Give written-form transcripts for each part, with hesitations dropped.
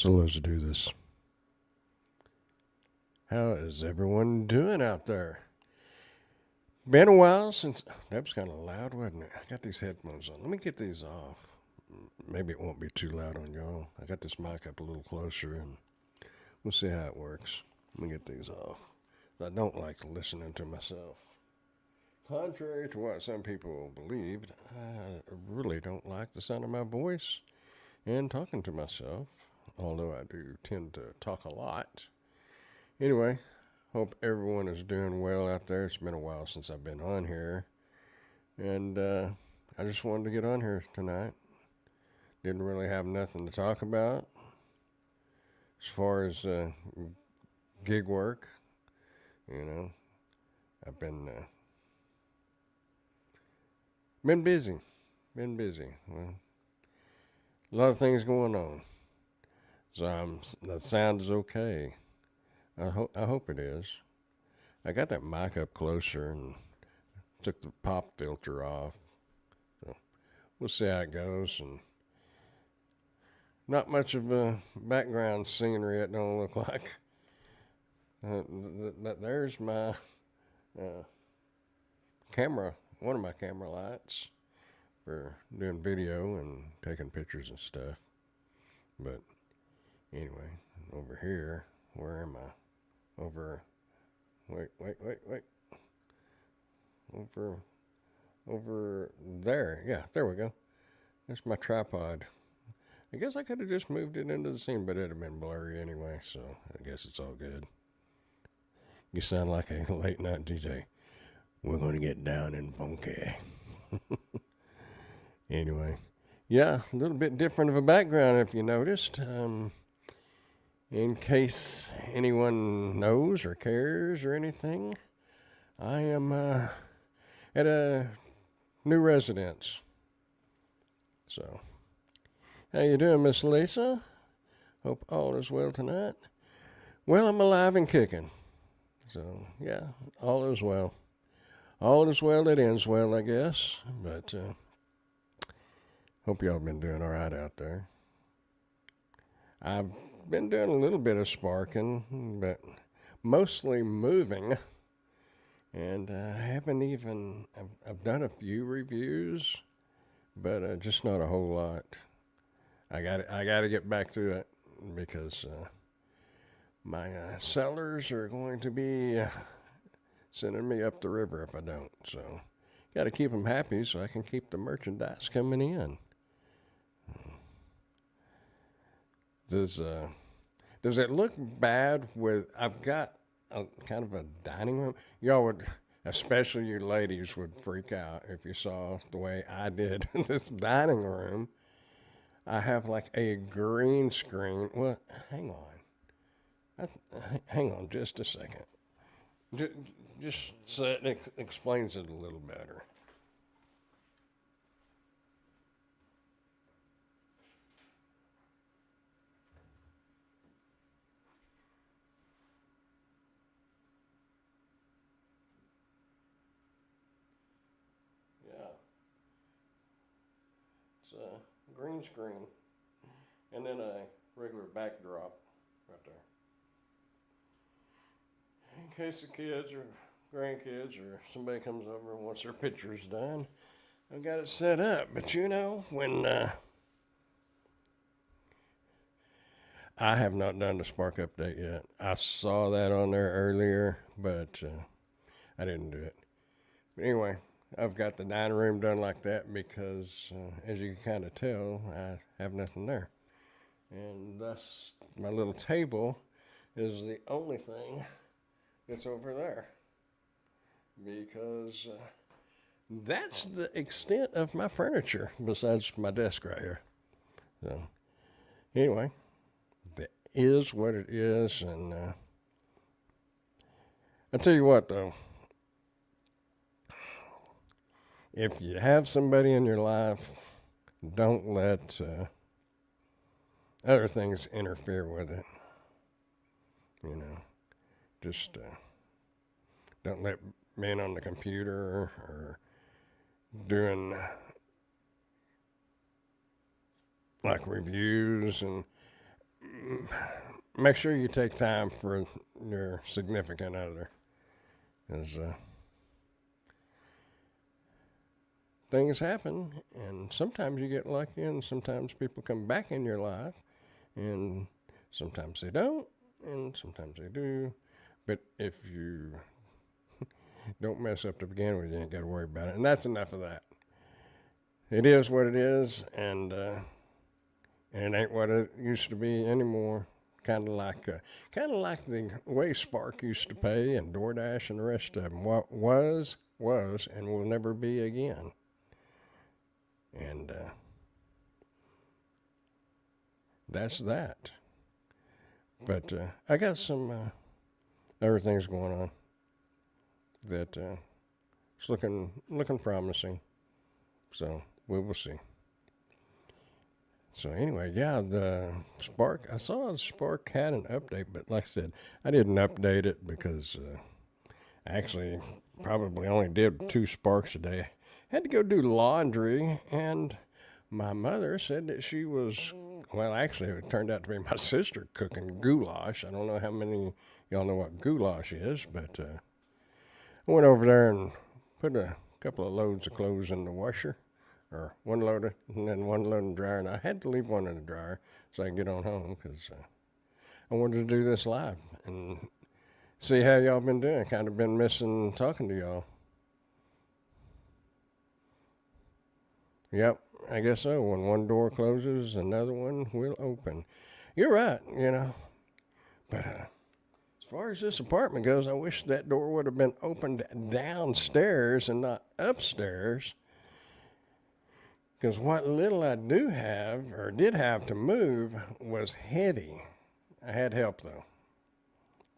So let's do this. How is everyone doing out there? Been a while since. That was kind of loud, wasn't it? I got these headphones on. Let me get these off. Maybe it won't be too loud on y'all. I got this mic up a little closer and we'll see how it works. Let me get these off. I don't like listening to myself. Contrary to what some people believed, I really don't like the sound of my voice and talking to myself, although I do tend to talk a lot. Anyway, hope everyone is doing well out there. It's been a while since I've been on here, and I just wanted to get on here tonight. Didn't really have nothing to talk about as far as gig work. You know, I've been busy. Been busy. Well, a lot of things going on. So the sound is okay. I hope it is. I got that mic up closer and took the pop filter off. So we'll see how it goes. And not much of a background scenery. It don't look like. There's my camera. One of my camera lights for doing video and taking pictures and stuff. But anyway, over here, where am I? Wait. Over there. Yeah, there we go. That's my tripod. I guess I could have just moved it into the scene, but it'd have been blurry anyway, so I guess it's all good. You sound like a late night DJ. We're going to get down and funky. Anyway, yeah, a little bit different of a background if you noticed. In case anyone knows or cares or anything, I am at a new residence. So, how you doing, Miss Lisa? Hope all is well tonight. Well, I'm alive and kicking. So, yeah, all is well. All is well that ends well, I guess. But hope y'all been doing all right out there. I've been doing a little bit of sparking, but mostly moving. And I haven't even, I've done a few reviews, but just not a whole lot. I got to get back to it because my sellers are going to be sending me up the river if I don't. So, got to keep them happy so I can keep the merchandise coming in. Does it look bad with? I've got a kind of a dining room. Y'all would, especially you ladies, would freak out if you saw the way I did this dining room. I have like a green screen. Well, hang on. Hang on just a second. Just so it explains it a little better. Yeah, it's a green screen and then a regular backdrop right there. In case the kids or grandkids or somebody comes over and wants their pictures done, I've got it set up. But you know, when I have not done the Spark update yet. I saw that on there earlier, but I didn't do it. But anyway, I've got the dining room done like that because, as you can kind of tell, I have nothing there. And thus, my little table is the only thing that's over there. Because that's the extent of my furniture besides my desk right here. So, anyway, that is what it is. And I tell you what, though, if you have somebody in your life, don't let other things interfere with it. You know, just don't let being on the computer or doing like reviews and make sure you take time for your significant other, because things happen, and sometimes you get lucky, and sometimes people come back in your life, and sometimes they don't, and sometimes they do. But if you don't mess up to begin with, you ain't got to worry about it. And that's enough of that. It is what it is, and it ain't what it used to be anymore. Kind of like the way Spark used to pay, and DoorDash and the rest of them. What was, and will never be again. And that's that. But I got some other things going on that it's looking promising. So we will see. So anyway, yeah, the Spark. I saw the Spark had an update, but like I said, I didn't update it because I actually probably only did 2 Sparks a day. Had to go do laundry, and my mother said that she was. Well, actually, it turned out to be my sister cooking goulash. I don't know how many y'all know what goulash is, but I went over there and put a couple of loads of clothes in the washer, or one load, and then one load in the dryer. And I had to leave one in the dryer so I could get on home because I wanted to do this live and see how y'all been doing. Kind of been missing talking to y'all. Yep, I guess so. When one door closes, another one will open. You're right, But as far as this apartment goes, I wish that door would have been opened downstairs and not upstairs. Because what little I do have, or did have to move, was heady. I had help, though.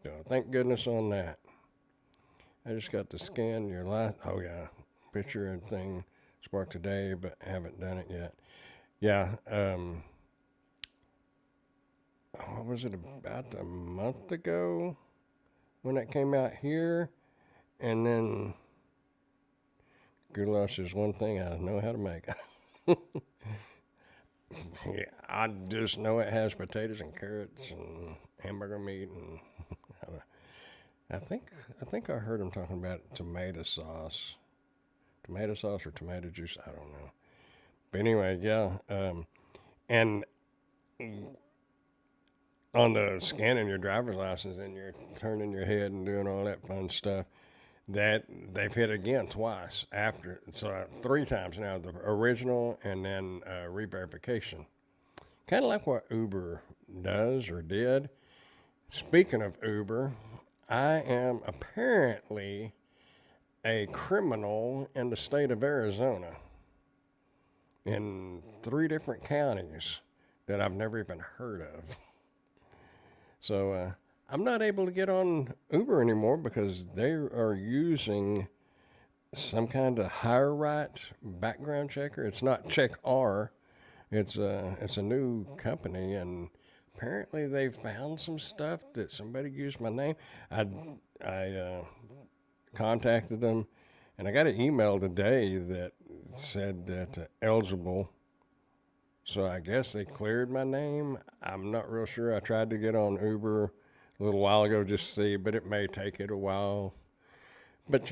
So thank goodness on that. I just got to scan your last, oh yeah, picture and thing, Spark today, but haven't done it yet. Yeah, what was it, about a month ago when that came out here? And then goulash is one thing I know how to make. Yeah, I just know it has potatoes and carrots and hamburger meat, and I think I heard him talking about tomato sauce or tomato juice. I don't know, but anyway, yeah. And on the scanning your driver's license and you're turning your head and doing all that fun stuff, that they've hit again twice after, so 3 times now, the original and then re-verification. Kind of like what Uber does or did. Speaking of Uber, I am apparently a criminal in the state of Arizona in 3 different counties that I've never even heard of. So I'm not able to get on Uber anymore because they are using some kind of hire right background checker. It's not Check R. It's a new company, and apparently they found some stuff that somebody used my name. I contacted them, and I got an email today that said that eligible. So I guess they cleared my name. I'm not real sure. I tried to get on Uber a little while ago just to see, but it may take it a while. But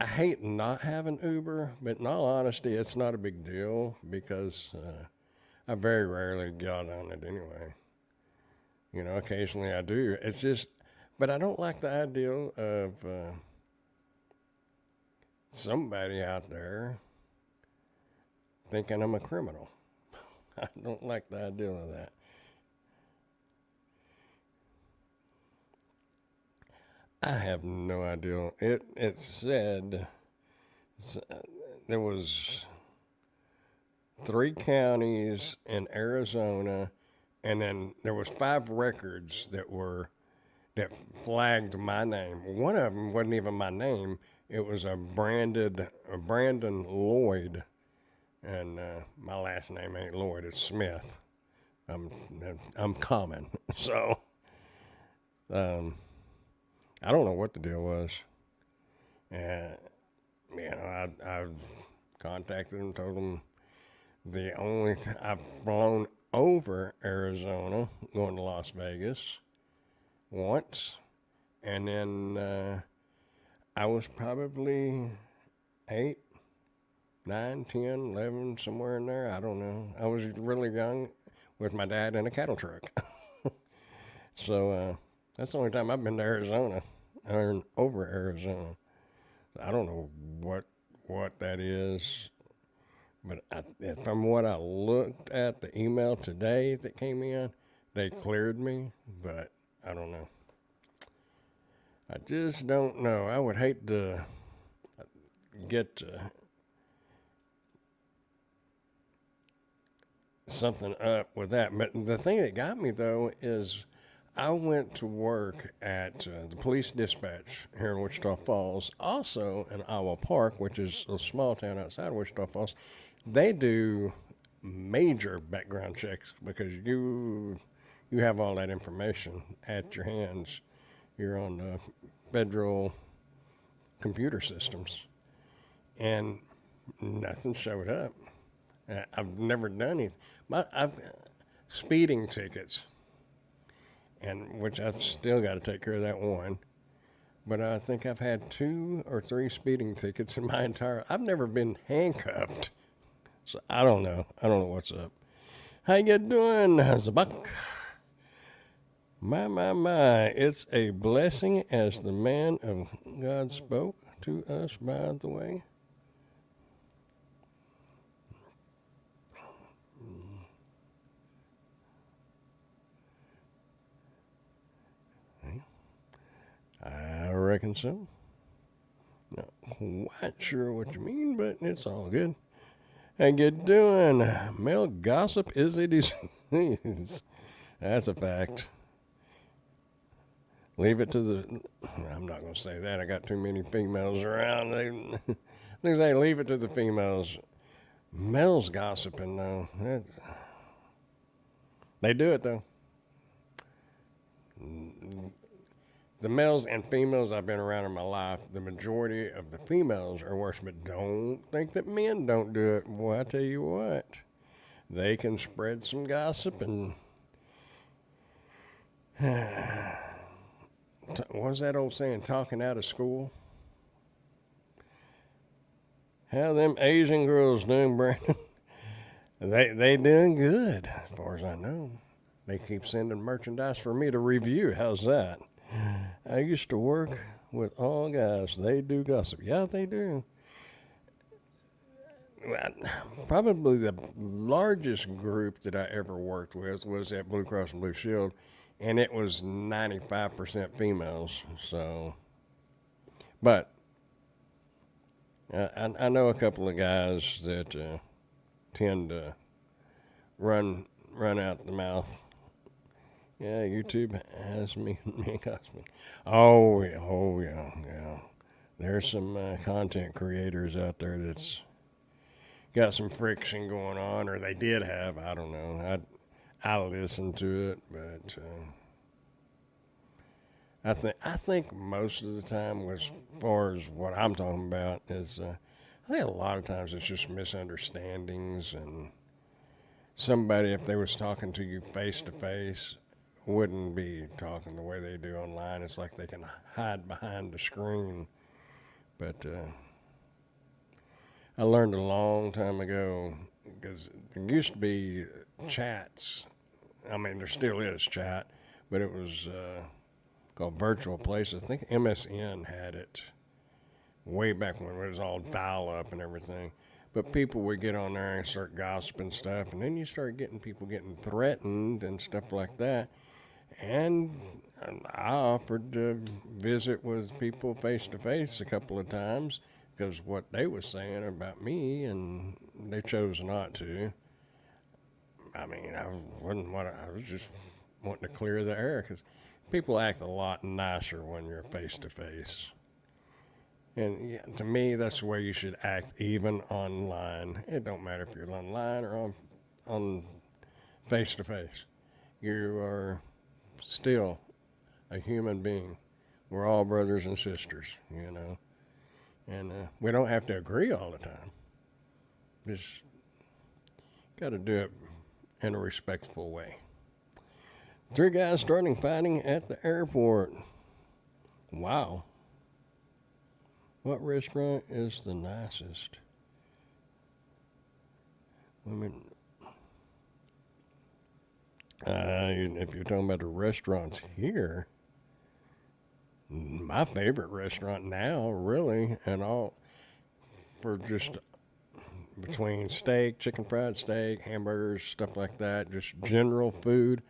I hate not having Uber, but in all honesty, it's not a big deal because I very rarely got on it anyway. Occasionally I do. It's just, but I don't like the idea of somebody out there thinking I'm a criminal. I don't like the idea of that. I have no idea. It said there was 3 counties in Arizona, and then there was 5 records that flagged my name. One of them wasn't even my name. It was a Brandon Lloyd, and my last name ain't Lloyd. It's Smith. I'm common, so I don't know what the deal was. And I contacted them, told them I've blown over Arizona, going to Las Vegas once, and then I was probably 8, 9, 10, 11, somewhere in there. I don't know. I was really young with my dad in a cattle truck. So that's the only time I've been to Arizona, or over Arizona. I don't know what that is, but from what I looked at the email today that came in, they cleared me, but I don't know. I just don't know. I would hate to get something up with that. But the thing that got me though is I went to work at the police dispatch here in Wichita Falls, also in Iowa Park, which is a small town outside Wichita Falls. They do major background checks because you have all that information at your hands. You're on the federal computer systems, and nothing showed up. I've never done anything. I've speeding tickets, and which I've still got to take care of that one. But I think I've had 2 or 3 speeding tickets in my entire. I've never been handcuffed, so I don't know. I don't know what's up. How you doing, Zabak? My, it's a blessing as the man of God spoke to us, by the way. I reckon so. Not quite sure what you mean, but it's all good. How you doing? Male gossip is a disease. That's a fact. Leave it to the. I'm not going to say that. I got too many females around. They say leave it to the females. Males gossiping, though. They do it, though. The males and females I've been around in my life, the majority of the females are worse, but don't think that men don't do it. Boy, I tell you what, they can spread some gossip and. What's that old saying, talking out of school? How them Asian girls doing, Brandon? They doing good, as far as I know. They keep sending merchandise for me to review. How's that? I used to work with all guys. They do gossip. Yeah, they do. Probably the largest group that I ever worked with was at Blue Cross and Blue Shield, and it was 95% females. So, but I know a couple of guys that tend to run out the mouth. Yeah, YouTube has me cost me. Oh yeah. There's some content creators out there that's got some friction going on, or they did have. I don't know. I listen to it, but I think most of the time, as far as what I'm talking about, is I think a lot of times it's just misunderstandings, and somebody, if they was talking to you face to face, wouldn't be talking the way they do online. It's like they can hide behind the screen. But I learned a long time ago, because there used to be chats. I mean, there still is chat, but it was called Virtual Places. I think MSN had it way back when it was all dial-up and everything. But people would get on there and start gossiping stuff, and then you start getting people getting threatened and stuff like that. And I offered to visit with people face to face a couple of times because what they were saying about me, and they chose not to. I mean, I was just wanting to clear the air because people act a lot nicer when you're face to face. And yeah, to me, that's the way you should act, even online. It don't matter if you're online or on face to face. You are still a human being. We're all brothers and sisters, and we don't have to agree all the time. Just got to do it in a respectful way. 3 guys starting fighting at the airport. Wow. What restaurant is the nicest? I mean, if you're talking about the restaurants here, my favorite restaurant now, really, and all for just between steak, chicken fried steak, hamburgers, stuff like that, just general food,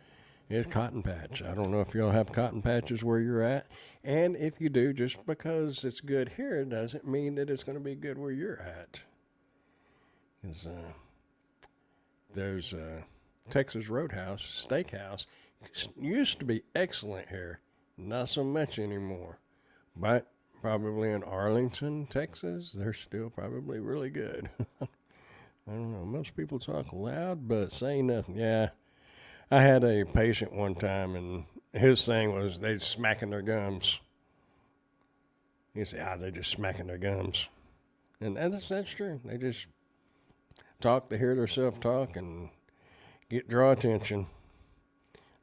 is Cotton Patch. I don't know if y'all have Cotton Patches where you're at, and if you do, just because it's good here doesn't mean that it's going to be good where you're at. Because there's Texas Roadhouse Steakhouse used to be excellent here, not so much anymore, but probably in Arlington, Texas, they're still probably really good. I don't know. Most people talk loud, but say nothing. Yeah, I had a patient one time, and his thing was they smacking their gums. He said, they just smacking their gums. And that's true. They just talk to hear themselves talk and draw attention.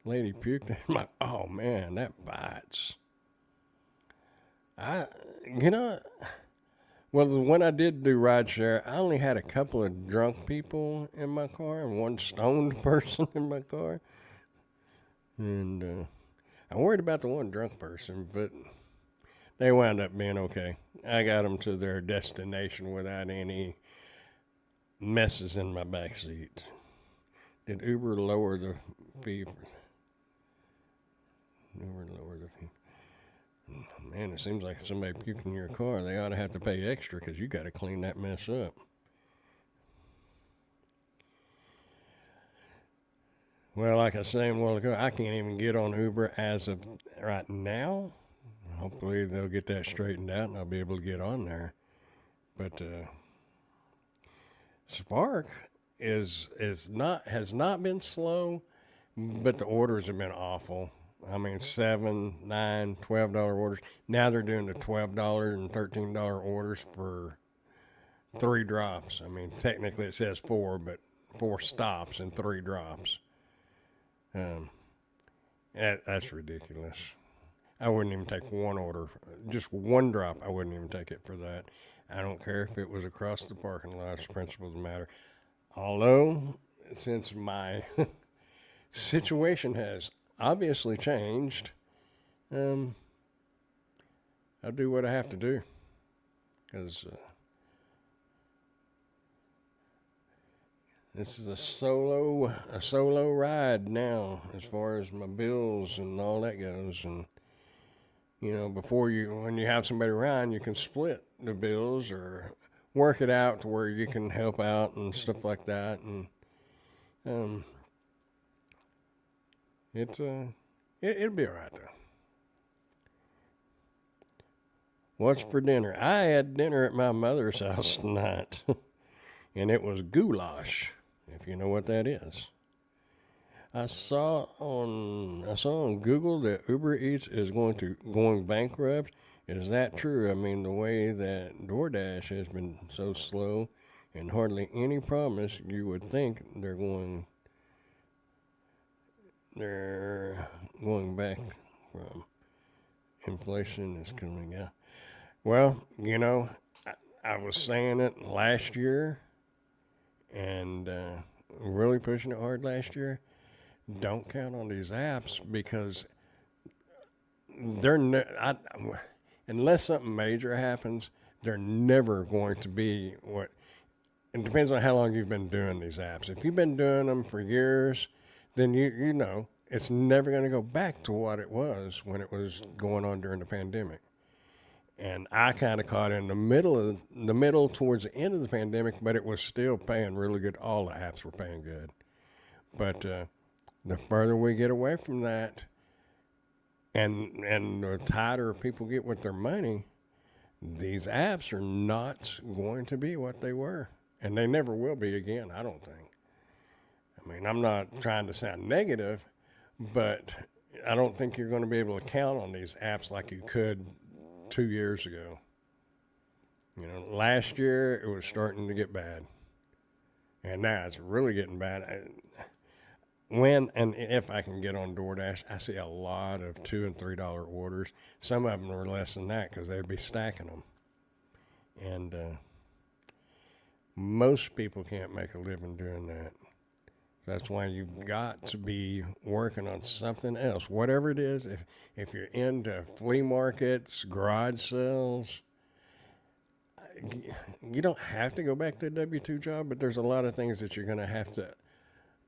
Lady puked. I'm like, oh man, that bites. Well, when I did do rideshare, I only had a couple of drunk people in my car and one stoned person in my car. And I worried about the one drunk person, but they wound up being okay. I got them to their destination without any messes in my back seat. Did Uber lower the fee? Uber lower the fee. Man, it seems like if somebody puked in your car, they ought to have to pay extra because you got to clean that mess up. Well, like I was saying a while ago, I can't even get on Uber as of right now. Hopefully they'll get that straightened out and I'll be able to get on there. But Spark has not been slow, but the orders have been awful. I mean, $7, $9, $12 orders. Now they're doing the $12 and $13 orders for 3 drops. I mean, technically it says 4, but 4 stops and 3 drops. That's ridiculous. I wouldn't even take one order, just 1 drop. I wouldn't even take it for that. I don't care if it was across the parking lot. It's the principle of the matter. Although, since my situation has obviously changed, I'll do what I have to do, because this is a solo ride now as far as my bills and all that goes. And when you have somebody around, you can split the bills or work it out to where you can help out and stuff like that. And it'll be all right though. What's for dinner? I had dinner at my mother's house tonight, and it was goulash, if you know what that is. I saw on Google that Uber Eats is going bankrupt. Is that true? I mean, the way that DoorDash has been so slow and hardly any promise, you would think they're going back from inflation is coming out. Well, I was saying it last year and really pushing it hard last year. Don't count on these apps because unless something major happens, they're never going to be what. It depends on how long you've been doing these apps. If you've been doing them for years, then you know it's never going to go back to what it was when it was going on during the pandemic. And I kind of caught in the middle towards the end of the pandemic, but it was still paying really good. All the apps were paying good. But the further we get away from that and the tighter people get with their money, these apps are not going to be what they were. And they never will be again, I don't think. I mean, I'm not trying to sound negative, but I don't think you're going to be able to count on these apps like you could 2 years ago. Last year it was starting to get bad. And now it's really getting bad. when and if I can get on DoorDash, I see a lot of $2 and $3 orders. Some of them are less than that because they'd be stacking them. And most people can't make a living doing that. That's why you've got to be working on something else, whatever it is. If you're into flea markets, garage sales, you don't have to go back to a W-2 job, but there's a lot of things that you're going to have to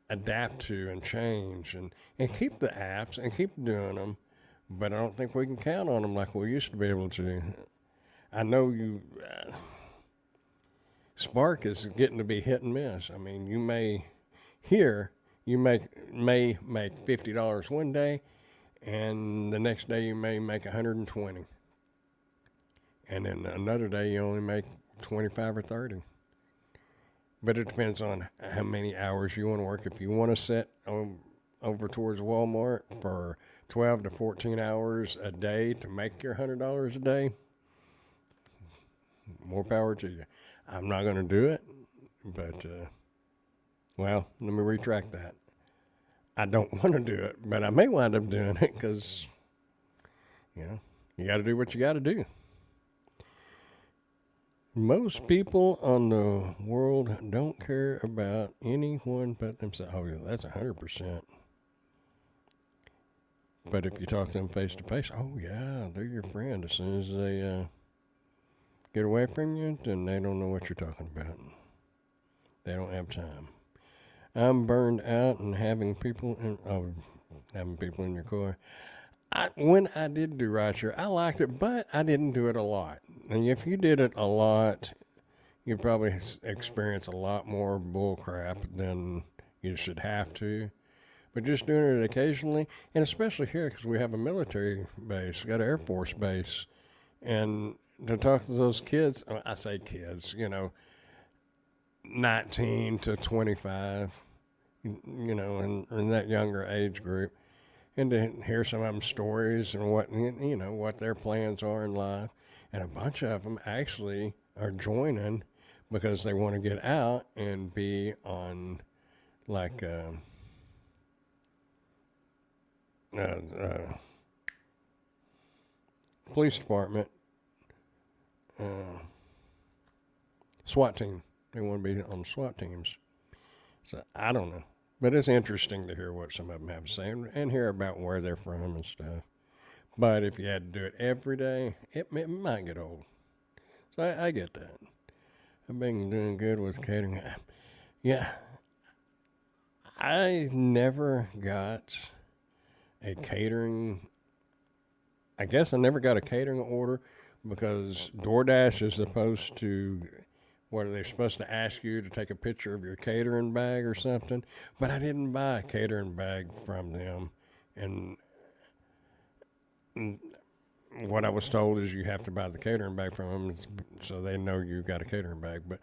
adapt to and change and keep the apps and keep doing them. But I don't think we can count on them like we used to be able to. I know Spark is getting to be hit and miss. I mean, you may make $50 one day, and the next day you may make 120, and then another day you only make 25 or 30. But it depends on how many hours you want to work. If you want to sit over towards Walmart for 12 to 14 hours a day to make your $100 a day, more power to you. I'm not going to do it, but, well, let me retract that. I don't want to do it, but I may wind up doing it because, you got to do what you got to do. Most people on the world don't care about anyone but themselves. Oh, yeah, that's 100%. But if you talk to them face to face, oh, yeah, they're your friend. As soon as they get away from you, then they don't know what you're talking about. They don't have time. I'm burned out and having people in your car. When I did do rideshare, I liked it, but I didn't do it a lot. And if you did it a lot, you'd probably experience a lot more bull crap than you should have to. But just doing it occasionally, and especially here because we have a military base, got an Air Force base, and to talk to those kids, I say kids, 19 to 25, in that younger age group, and to hear some of them stories and what their plans are in life. And a bunch of them actually are joining because they want to get out and be on like police department, SWAT team. They want to be on SWAT teams. So I don't know. But it's interesting to hear what some of them have to say and hear about where they're from and stuff. But if you had to do it every day, it might get old. So I get that. I've been doing good with catering. Yeah. I never got a catering. I guess I never got a catering order because DoorDash is supposed to, what are they supposed to ask you to take a picture of your catering bag or something? But I didn't buy a catering bag from them. And what I was told is you have to buy the catering bag from them so they know you got a catering bag. But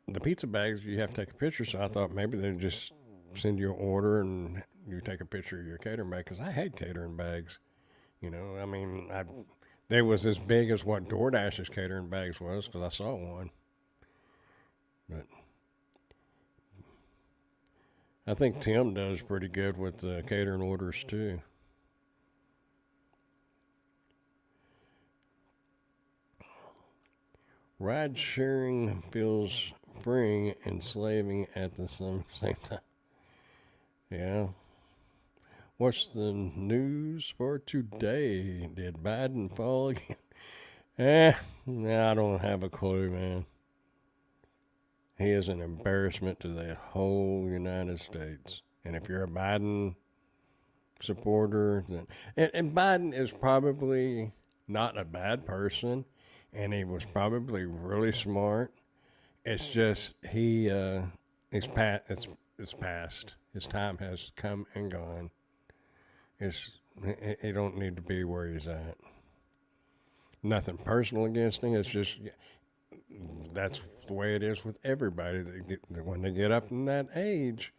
the pizza bags, you have to take a picture. So I thought maybe they'd just send you an order and you take a picture of your catering bag because I hate catering bags. They was as big as what DoorDash's catering bags was because I saw one. But I think Tim does pretty good with the catering orders too. Ride sharing feels freeing and enslaving at the same time. Yeah. What's the news for today? Did Biden fall again? I don't have a clue, man. He is an embarrassment to the whole United States. And if you're a Biden supporter, then and Biden is probably not a bad person, and he was probably really smart. It's just it's past. His time has come and gone. He don't need to be where he's at. Nothing personal against him. It's just that's the way it is with everybody. When they get up in that age,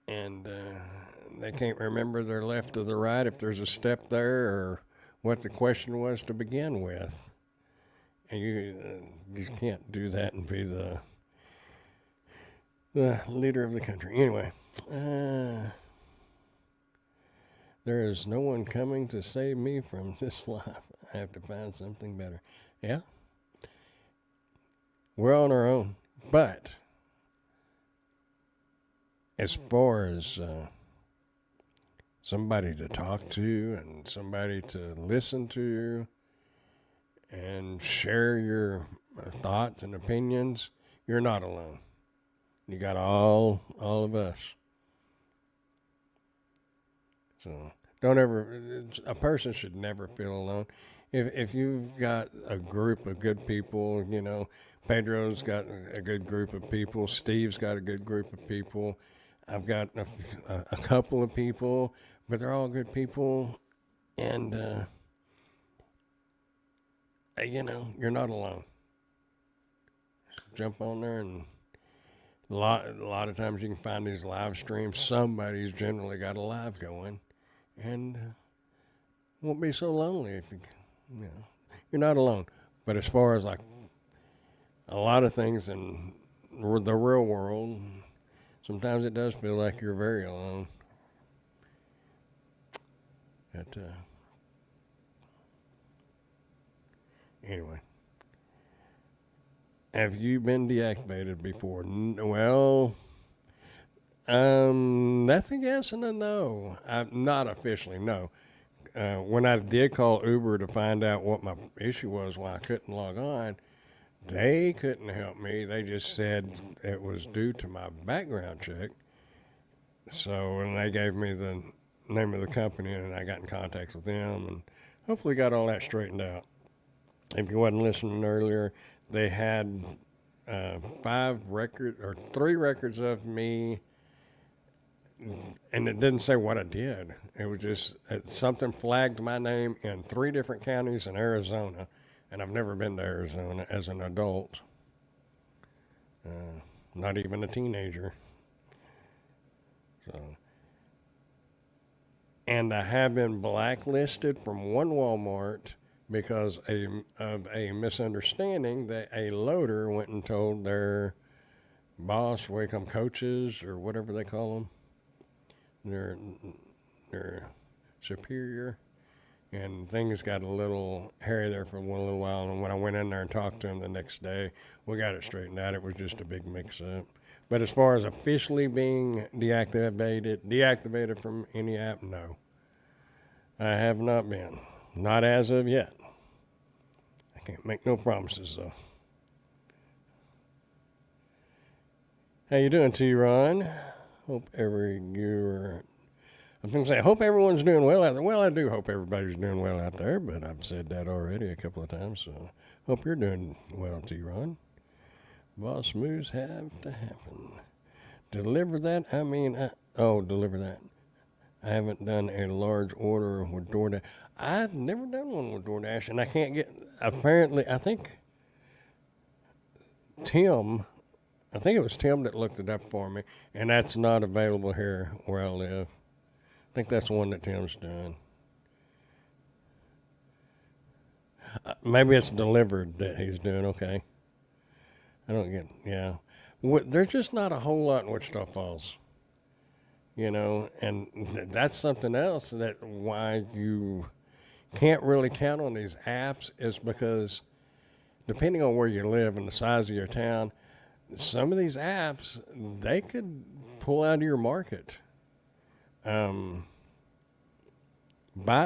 and they can't remember their left or the right, if there's a step there, or what the question was to begin with. And you can't do that and be the leader of the country. Anyway, Uh, there is no one coming to save me from this life. I have to find something better. Yeah, we're on our own. But as far as somebody to talk to and somebody to listen to and share your thoughts and opinions, you're not alone. You got all of us. So don't ever. A person should never feel alone. If you've got a group of good people, Pedro's got a good group of people. Steve's got a good group of people. I've got a couple of people, but they're all good people, and you're not alone. Jump on there, and a lot of times you can find these live streams. Somebody's generally got a live going, and won't be so lonely if you're not alone. But as far as like a lot of things in the real world, sometimes it does feel like you're very alone. But anyway, have you been deactivated before? Well, that's a yes and a no. Not officially, no. When I did call Uber to find out what my issue was, why I couldn't log on, they couldn't help me. They just said it was due to my background check. So, and they gave me the name of the company, and I got in contact with them, and hopefully got all that straightened out. If you wasn't listening earlier, they had 3 records of me, and it didn't say what I did. It was just something flagged my name in 3 different counties in Arizona, and I've never been to Arizona as an adult, not even a teenager. So, and I have been blacklisted from one Walmart because of a misunderstanding that a loader went and told their boss, Wacom coaches, or whatever they call them, their superior, and things got a little hairy there for a little while. And when I went in there and talked to him the next day, we got it straightened out. It was just a big mix-up. But as far as officially being deactivated from any app, no, I have not been. Not as of yet. I can't make no promises though. How you doing, T-Ron? Hope I was going to say, I hope everyone's doing well out there. Well, I do hope everybody's doing well out there, but I've said that already a couple of times, so hope you're doing well, T-Ron. Boss moves have to happen. Deliver that? Deliver that. I haven't done a large order with DoorDash. I've never done one with DoorDash, and I can't get, apparently, I think it was Tim that looked it up for me, and that's not available here where I live. I think that's one that Tim's doing. Maybe it's delivered that he's doing, okay. I don't get, yeah. There's just not a whole lot in Wichita Falls, and that's something else that why you can't really count on these apps is because depending on where you live and the size of your town, some of these apps, they could pull out of your market. Bite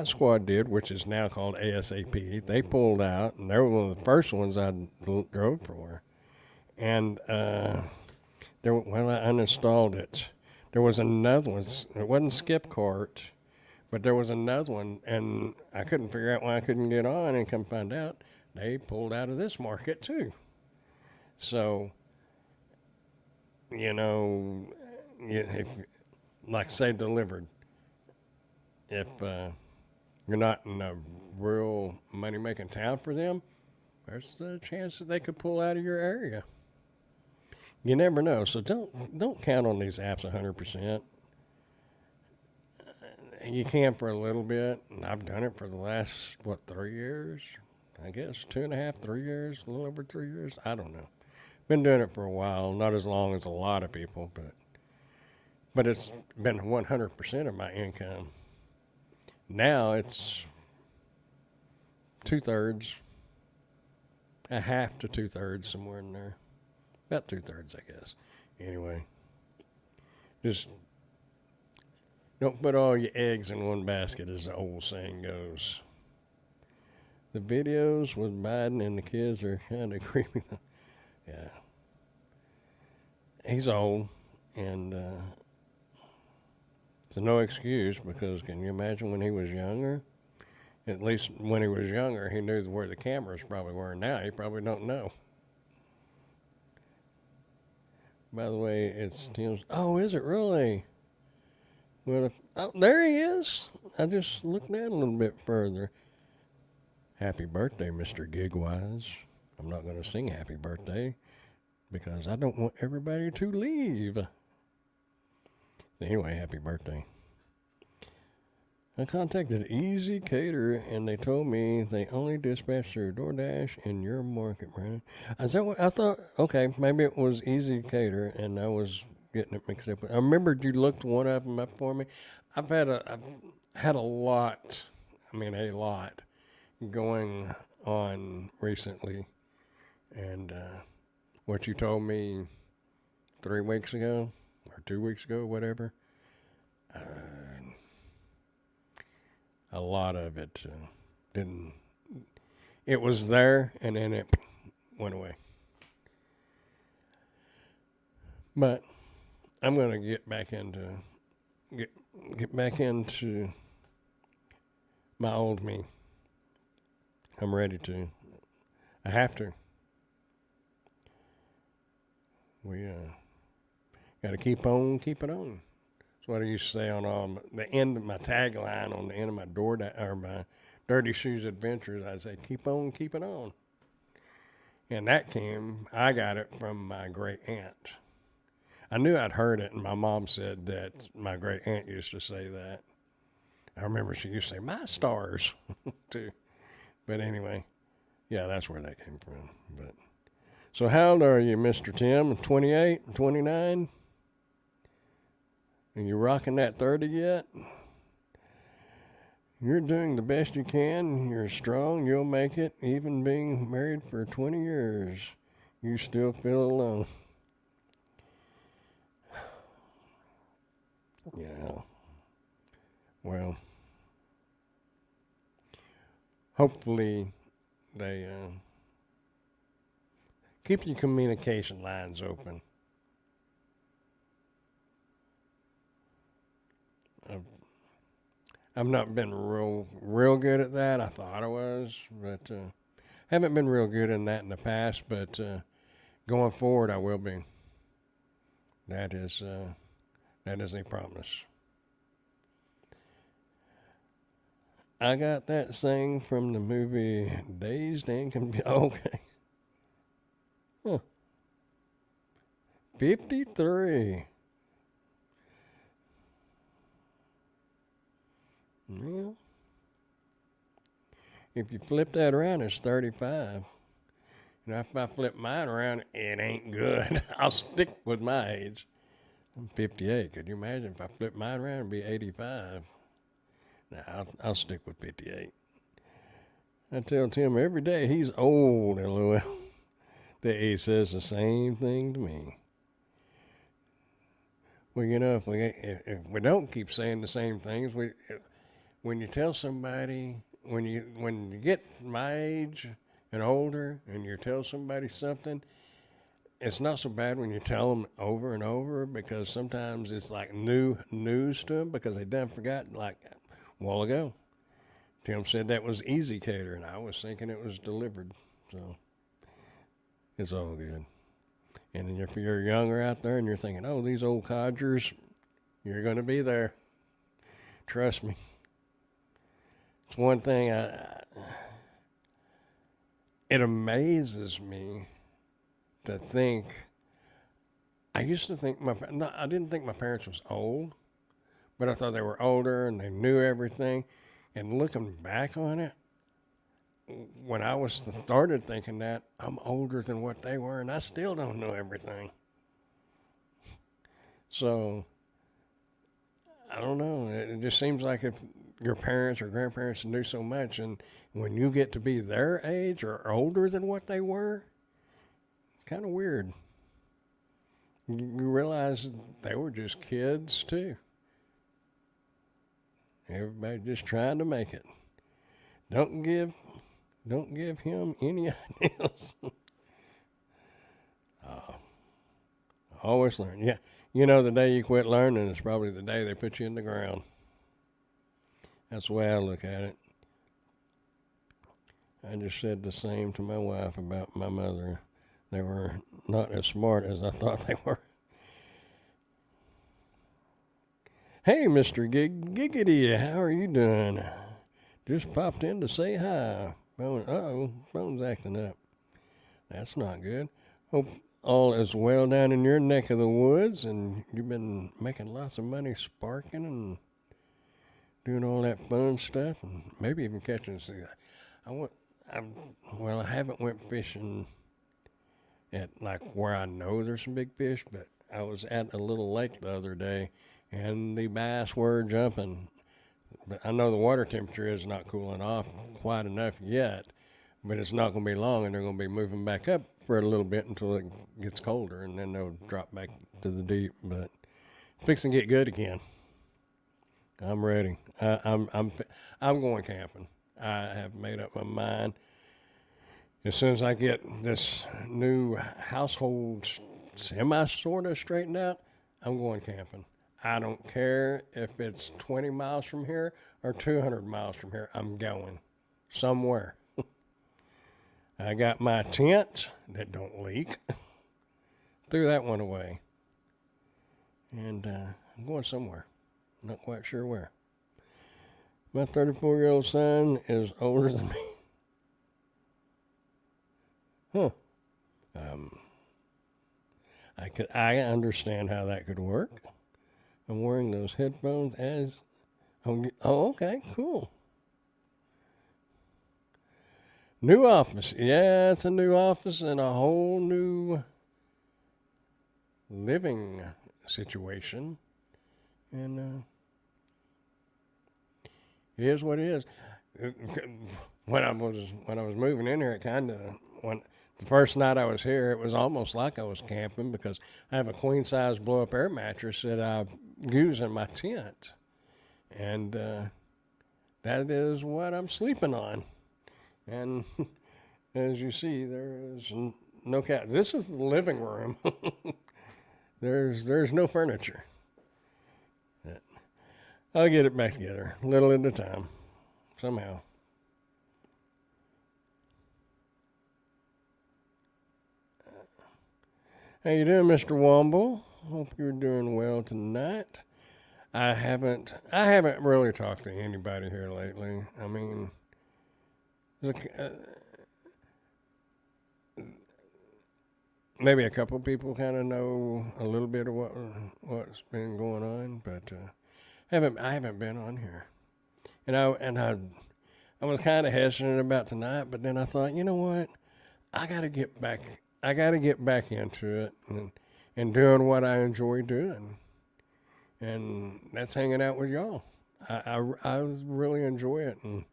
Squad did, which is now called ASAP. They pulled out, and they were one of the first ones I drove for. And I uninstalled it. There was another one. It wasn't Skip Cart, but there was another one, and I couldn't figure out why I couldn't get on, and come find out they pulled out of this market too. So, if, like say delivered, if you're not in a real money-making town for them, there's a chance that they could pull out of your area. You never know, so don't count on these apps 100%. You can for a little bit, and I've done it for the last 3 years? I guess 2.5, 3 years, a little over 3 years. I don't know. Been doing it for a while, not as long as a lot of people, but but it's been 100% of my income. Now it's 2/3, a half to 2/3, somewhere in there. About 2/3, I guess. Anyway, just don't put all your eggs in one basket, as the old saying goes. The videos with Biden and the kids are kind of creepy. Yeah. He's old, and it's no excuse because can you imagine when he was younger? At least when he was younger, he knew where the cameras probably were. Now he probably don't know. By the way, it's Tim's. Oh, is it really? Well, oh, there he is. I just looked at a little bit further. Happy birthday, Mr. Gigwise. I'm not going to sing happy birthday because I don't want everybody to leave. Anyway, happy birthday. I contacted Easy Cater and they told me they only dispatch through DoorDash in your market, Brandon. Is that what I thought? Okay, maybe it was Easy Cater and I was getting it mixed up. I remembered you looked one of them up for me. I've had a lot. I mean, a lot going on recently, and what you told me 3 weeks ago or 2 weeks ago, whatever. A lot of it didn't. It was there, and then it went away. But I'm gonna get back into my old me. I'm ready to. I have to. We got to keep on keeping on. That's what I used to say on the end of my tagline on the end of my or my Dirty Shoes Adventures. I'd say, "Keep on keeping on." And I got it from my great aunt. I knew I'd heard it, and my mom said that my great aunt used to say that. I remember she used to say, "My stars," too. But anyway, yeah, that's where that came from. But so how old are you, Mr. Tim? 28, 29? Are you rocking that 30 yet? You're doing the best you can. You're strong. You'll make it. Even being married for 20 years, you still feel alone. Yeah. Well, hopefully they keep your communication lines open. I've not been real good at that. I thought I was, but haven't been real good in that in the past. But going forward, I will be. That is a promise. I got that thing from the movie Dazed and Confused. Okay. Huh. 53. Well, if you flip that around, it's 35. And if I flip mine around, it ain't good. I'll stick with my age. I'm 58. Could you imagine if I flip mine around, it'd be 85? Nah, I'll stick with 58. I tell Tim every day he's old, LOL. That he says the same thing to me. Well, if we don't keep saying the same things, when you tell somebody, when you get my age and older, and you tell somebody something, it's not so bad when you tell them over and over because sometimes it's like new news to them because they done forgot like a while ago. Tim said that was Easy Cater, and I was thinking it was delivered. So it's all good. And if you're younger out there and you're thinking, oh, these old codgers, you're going to be there. Trust me. It's one thing it amazes me to think. I used to think I didn't think my parents was old, but I thought they were older and they knew everything. And looking back on it, when I was started thinking that, I'm older than what they were, and I still don't know everything. So I don't know. It just seems like if your parents or grandparents knew so much, and when you get to be their age or older than what they were, it's kind of weird. You realize they were just kids too. Everybody just trying to make it. Don't give, don't give him any ideas. uh, Always learn. Yeah, you know the day you quit learning is probably the day they put you in the ground. That's the way I look at it. I just said the same to my wife about my mother. They were not as smart as I thought they were. Hey, Mr. Giggity, how are you doing? Just popped in to say hi. Phone's acting up. That's not good. Hope all is well down in your neck of the woods, and you've been making lots of money sparking and doing all that fun stuff, and maybe even catching some. I want. I haven't went fishing at like where I know there's some big fish, but I was at a little lake the other day, and the bass were jumping. But I know the water temperature is not cooling off quite enough yet, but it's not going to be long, and they're going to be moving back up for a little bit until it gets colder, and then they'll drop back to the deep. But fixing to get good again. I'm ready. I'm going camping. I have made up my mind. As soon as I get this new household semi sort of straightened out, I'm going camping. I don't care if it's 20 miles from here or 200 miles from here. I'm going somewhere. I got my tent that don't leak. Threw that one away. And I'm going somewhere. Not quite sure where. My 34-year-old son is older than me. Huh. I understand how that could work. I'm wearing those headphones as. Oh, okay, cool. New office. Yeah, it's a new office and a whole new living situation. And it is what it is. When I was moving in here, it kind of when the first night I was here, it was almost like I was camping because I have a queen size blow up air mattress that I use in my tent, and that is what I'm sleeping on. And as you see, there is no cat. This is the living room. There's no furniture. I'll get it back together, a little at a time, somehow. How you doing, Mr. Womble? Hope you're doing well tonight. I haven't really talked to anybody here lately. I mean, maybe a couple people kind of know a little bit of what's been going on, but I haven't been on here, and I was kind of hesitant about tonight, but then I thought, you know what, I got to get back. I got to get back into it and doing what I enjoy doing, and that's hanging out with y'all. I really enjoy it, and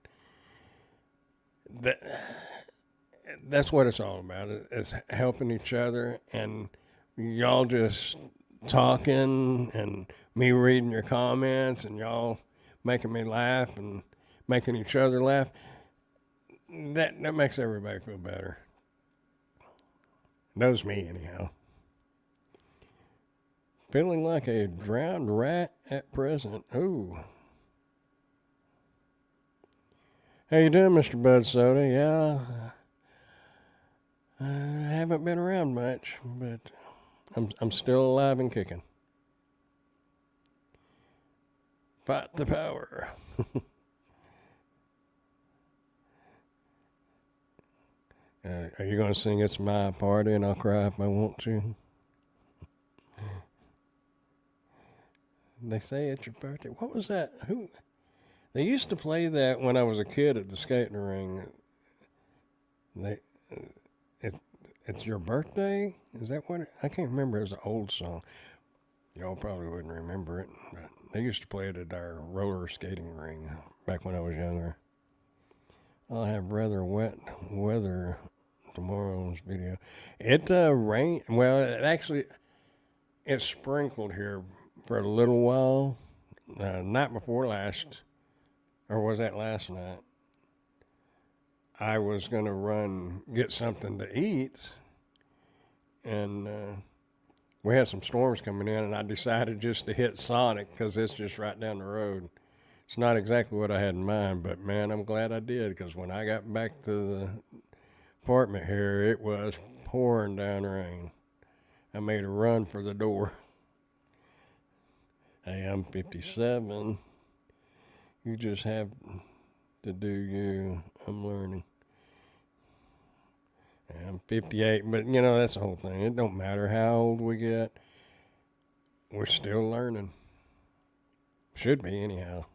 that that's what it's all about. It's helping each other, and y'all just talking and me reading your comments and y'all making me laugh and making each other laugh. That makes everybody feel better. Knows me anyhow. Feeling like a drowned rat at present. Ooh. How you doing, Mr. Bud Soda? Yeah, I haven't been around much, but I'm still alive and kicking. Fight the power. Are you going to sing It's My Party and I'll Cry If I Want to? They say it's your birthday. What was that? Who? They used to play that when I was a kid at the skating ring. They, it's your birthday? Is that what I can't remember. It was an old song. Y'all probably wouldn't remember it, but They used to play it at our roller skating ring back when I was younger. I'll have rather wet weather tomorrow's video. It rained. Well, it sprinkled here for a little while. Night before last, or was that last night? I was gonna run get something to eat, and we had some storms coming in, and I decided just to hit Sonic because it's just right down the road. It's not exactly what I had in mind, but man, I'm glad I did because when I got back to the apartment here, it was pouring down rain. I made a run for the door. Hey, I'm 57. You just have to do you. I'm learning. I'm 58, but you know, that's the whole thing. It don't matter how old we get. We're still learning. Should be, anyhow.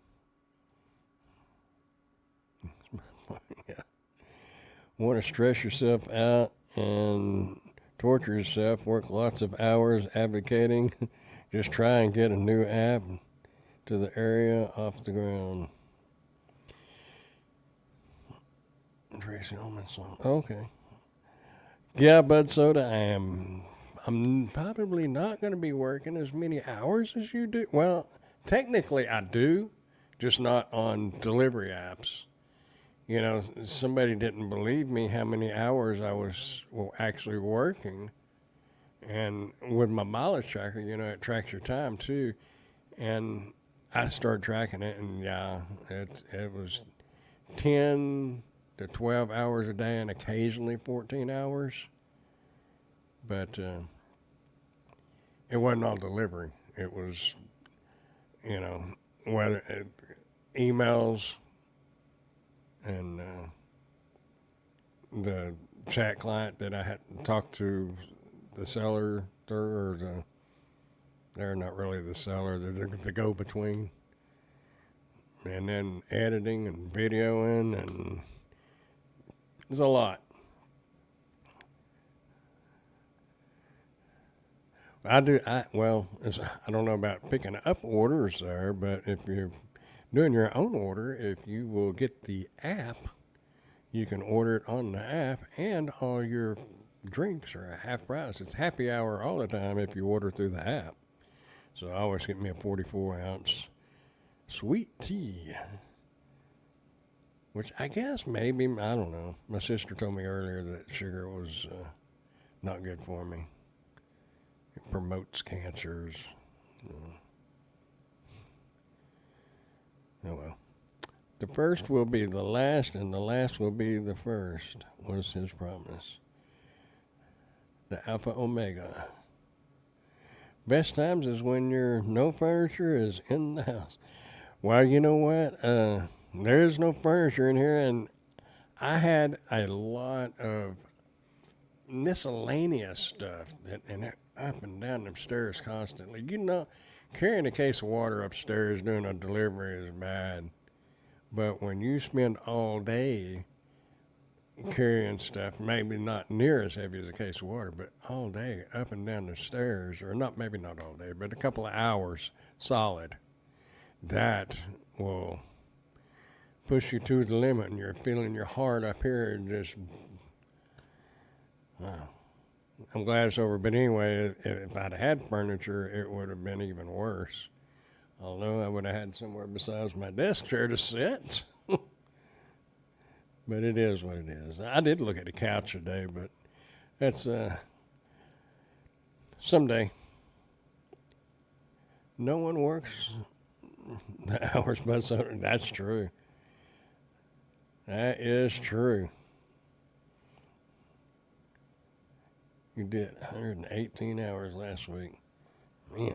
Yeah. Want to stress yourself out and torture yourself, work lots of hours advocating. Just try and get a new app to the area off the ground. Tracy Ullman song. Okay. Yeah, Bud Soda, I'm probably not going to be working as many hours as you do. Well, technically I do, just not on delivery apps. You know, somebody didn't believe me how many hours I was actually working. And with my mileage tracker, you know, it tracks your time too. And I started tracking it, and yeah, it was 10 to 12 hours a day and occasionally 14 hours. But it wasn't all delivery. It was, you know, whether emails and the chat client that I had talked to the seller or they're not really the seller, they're the go-between. And then editing and videoing, and there's a lot. I don't know about picking up orders there, but if you're doing your own order, if you will get the app, you can order it on the app, and all your drinks are a half price. It's happy hour all the time if you order through the app. So I always get me a 44-ounce sweet tea, which I guess maybe, I don't know. My sister told me earlier that sugar was not good for me. It promotes cancers. Oh well. The first will be the last, and the last will be the first, was his promise. The Alpha Omega. Best times is when your no furniture is in the house. Well, you know what? There is no furniture in here, and I had a lot of miscellaneous stuff and up and down them stairs constantly. You know, carrying a case of water upstairs doing a delivery is bad. But when you spend all day carrying stuff, maybe not near as heavy as a case of water, but all day up and down the stairs, or maybe not all day, but a couple of hours solid, that will push you to the limit, and you're feeling your heart up here and just, I'm glad it's over. But anyway, if I'd had furniture, it would have been even worse. Although I would have had somewhere besides my desk chair to sit. But it is what it is. I did look at the couch today, but that's someday. No one works the hours but so. That's true. That is true. You did 118 hours last week. Man.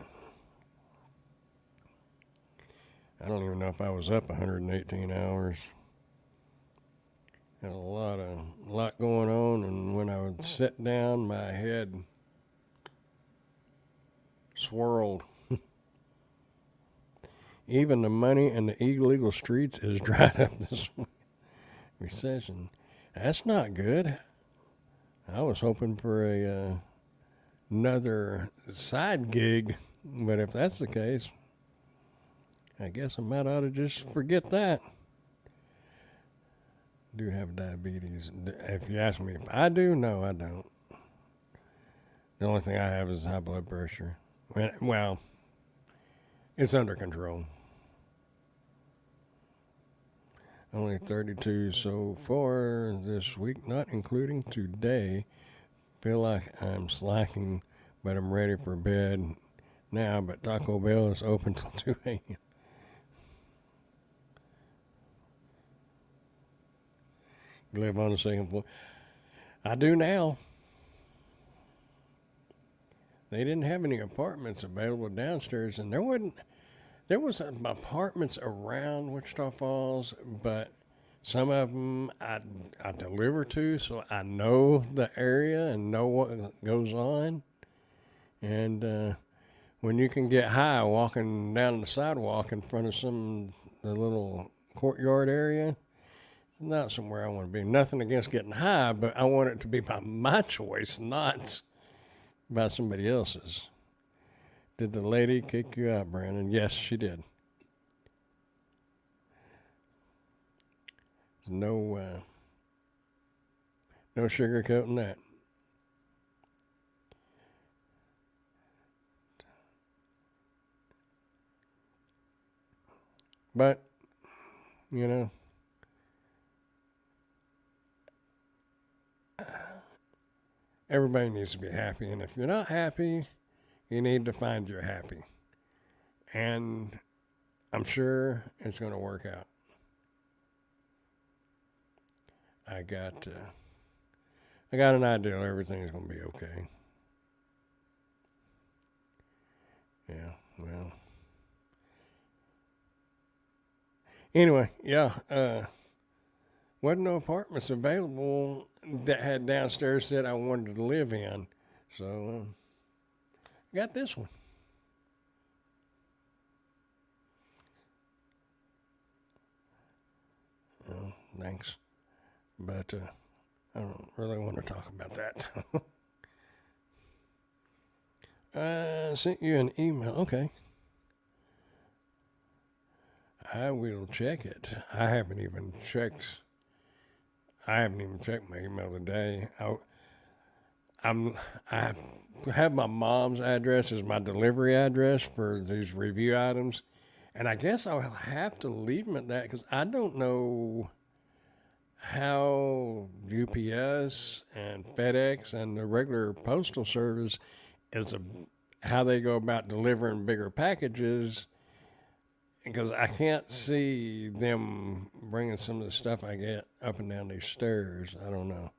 I don't even know if I was up 118 hours. Had a lot going on, and when I would sit down, my head swirled. Even the money in the illegal streets is dried up this recession. That's not good. I was hoping for another side gig, but if that's the case, I guess I might ought to just forget that. Do have diabetes. If you ask me if I do, no, I don't. The only thing I have is high blood pressure. Well, it's under control. Only 32 so far this week, not including today. Feel like I'm slacking, but I'm ready for bed now. But Taco Bell is open till 2 a.m. Live on the second floor. I do now. They didn't have any apartments available downstairs, and there was some apartments around Wichita Falls, but some of them I deliver to, so I know the area and know what goes on. And when you can get high walking down the sidewalk in front of the little courtyard area, not somewhere I want to be. Nothing against getting high, but I want it to be by my choice, not by somebody else's. Did the lady kick you out, Brandon? Yes, she did. No sugarcoating that. But, you know, everybody needs to be happy. And if you're not happy, you need to find your happy. And I'm sure it's going to work out. I got an idea everything's going to be okay. Yeah, well. Anyway, yeah, wasn't no apartments available that had downstairs that I wanted to live in. So, got this one. Oh, thanks. But I don't really want to talk about that. I sent you an email. Okay. I will check it. I haven't even checked my email today. I have my mom's address as my delivery address for these review items, and I guess I'll have to leave them at that because I don't know how UPS and FedEx and the regular postal service how they go about delivering bigger packages. Because I can't see them bringing some of the stuff I get up and down these stairs. I don't know.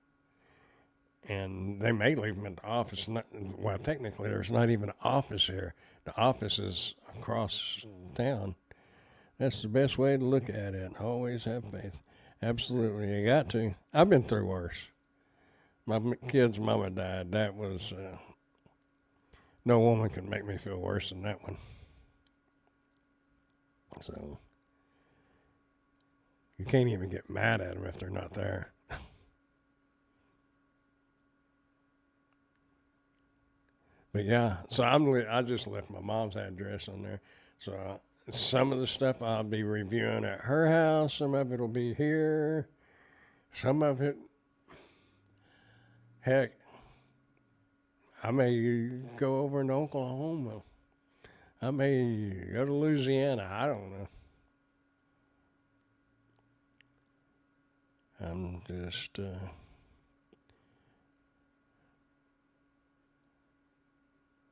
And they may leave them at the office. Well, technically, there's not even an office here. The office is across town. That's the best way to look at it. Always have faith. Absolutely, you got to. I've been through worse. My kid's mama died. That was no woman could make me feel worse than that one. So you can't even get mad at them if they're not there. But yeah, so I just left my mom's address on there. So some of the stuff I'll be reviewing at her house. Some of it will be here. Some of it, heck, I may go over to Oklahoma. I may go to Louisiana. I don't know. I'm just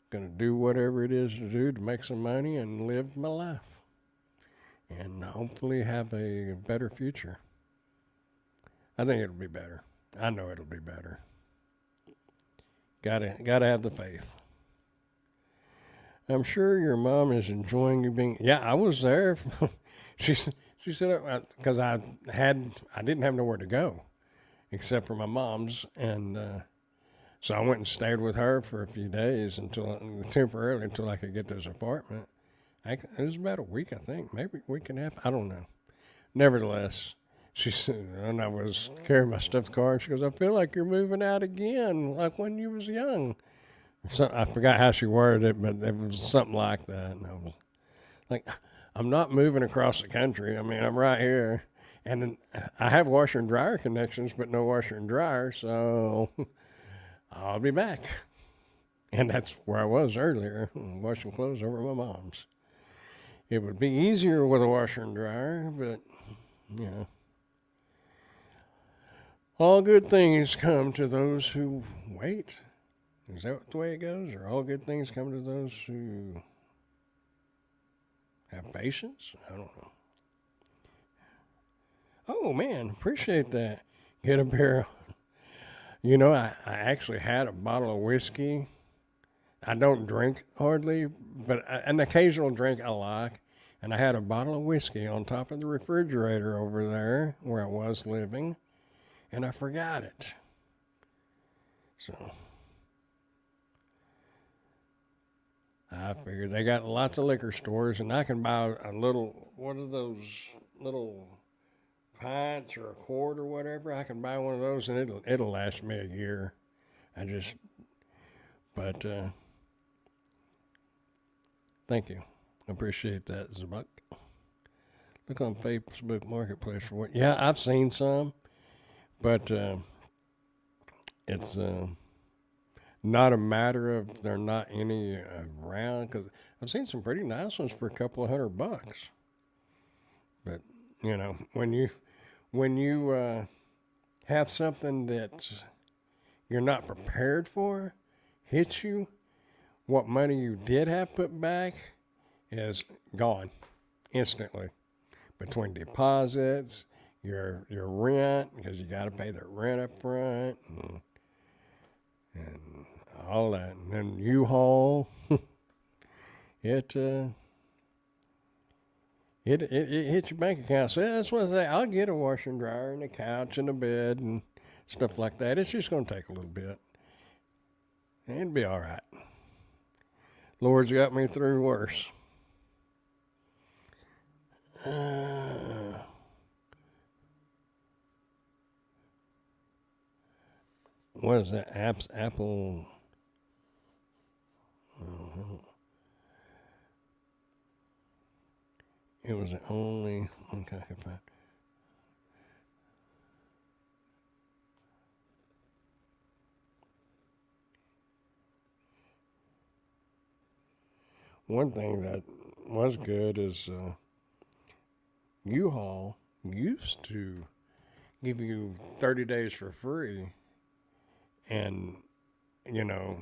going to do whatever it is to do to make some money and live my life. And hopefully have a better future. I think it'll be better. I know it'll be better. Gotta have the faith. I'm sure your mom is enjoying you being. Yeah, I was there. she said because I didn't have nowhere to go, except for my mom's, and so I went and stayed with her for a few days temporarily until I could get this apartment. It was about a week, I think, maybe a week and a half. I don't know. Nevertheless, she said, and I was carrying my stuffed car, and she goes, "I feel like you're moving out again, like when you was young." So I forgot how she worded it, but it was something like that. And I was like, I'm not moving across the country. I mean, I'm right here. And then I have washer and dryer connections, but no washer and dryer, so I'll be back. And that's where I was earlier, washing clothes over at my mom's. It would be easier with a washer and dryer, but, you know. All good things come to those who wait. Is that the way it goes? Or all good things come to those who have patience? I don't know. Oh, man, appreciate that. Get a beer. You know, I actually had a bottle of whiskey. I don't drink hardly, but an occasional drink I like. And I had a bottle of whiskey on top of the refrigerator over there where I was living, and I forgot it. So I figured they got lots of liquor stores, and I can buy a little, what are those little pints or a quart or whatever? I can buy one of those, and it'll last me a year. But thank you. Appreciate that, Zabuk. Look on Facebook Marketplace for what? Yeah, I've seen some, but it's not a matter of there not any around, because I've seen some pretty nice ones for a couple of $100. But you know, when you have something that you're not prepared for hits you, what money you did have put back is gone instantly. Between deposits, your rent, because you got to pay the rent up front, and all that, and then U-Haul, it hits your bank account. So that's what I say. I'll get a washer and dryer and a couch and a bed and stuff like that. It's just going to take a little bit. It'll be all right. Lord's got me through worse. What is that? Apple. It was the only one I could find. One thing that was good is U-Haul used to give you 30 days for free, and you know,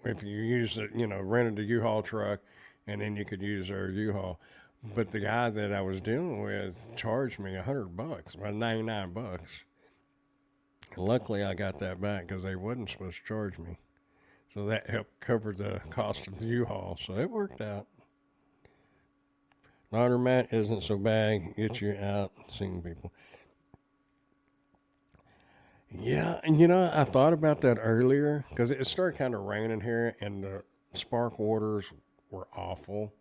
if you use it, you know, rented a U-Haul truck, and then you could use their U-Haul. But the guy that I was dealing with charged me $100, about $99. Luckily, I got that back because they wasn't supposed to charge me, so that helped cover the cost of the U-Haul. So it worked out. Laundromat isn't so bad. Get you out seeing people. Yeah, and you know, I thought about that earlier because it started kind of raining here, and the spark waters were awful.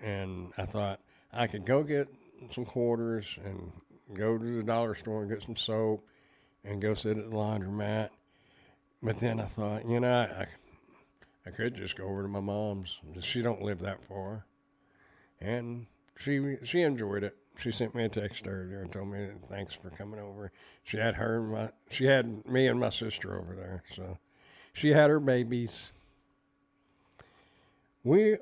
And I thought I could go get some quarters and go to the dollar store and get some soap and go sit at the laundromat. But then I thought, you know, I could just go over to my mom's. She don't live that far, and she enjoyed it. She sent me a text earlier and told me thanks for coming over. She had me and my sister over there, so she had her babies. We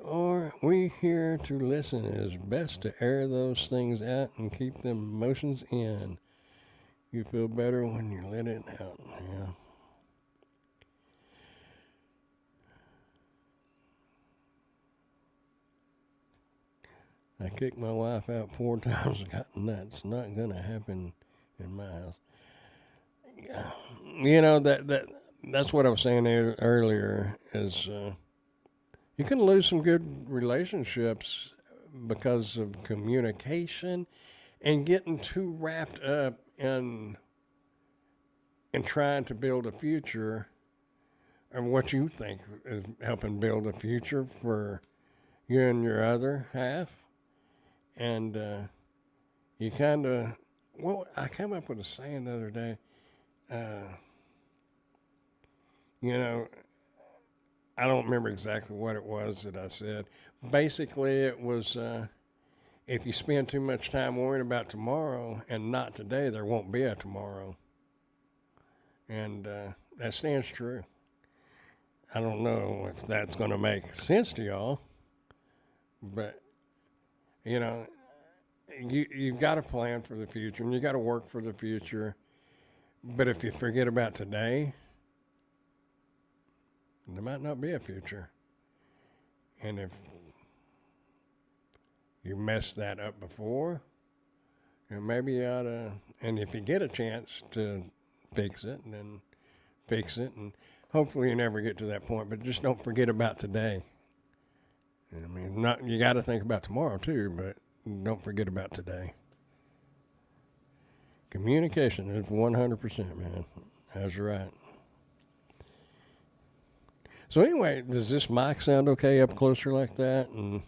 here to listen. It is best to air those things out and keep them emotions in. You feel better when you let it out. Yeah. I kicked my wife out 4 times and got nuts. Not gonna happen in my house. You know that's what I was saying earlier. Is you can lose some good relationships because of communication and getting too wrapped up in trying to build a future and what you think is helping build a future for you and your other half. And you kind of, well, I came up with a saying the other day. You know, I don't remember exactly what it was that I said. Basically, it was if you spend too much time worrying about tomorrow and not today, there won't be a tomorrow. And that stands true. I don't know if that's going to make sense to y'all, but you know, you've got to plan for the future and you got to work for the future. But if you forget about today, there might not be a future. And if you messed that up before, and maybe you ought to, and if you get a chance to fix it, then fix it. And hopefully you never get to that point, but just don't forget about today. I mean, not you got to think about tomorrow too, but don't forget about today. Communication is 100%, man. That's right. So anyway, does this mic sound okay up closer like that? And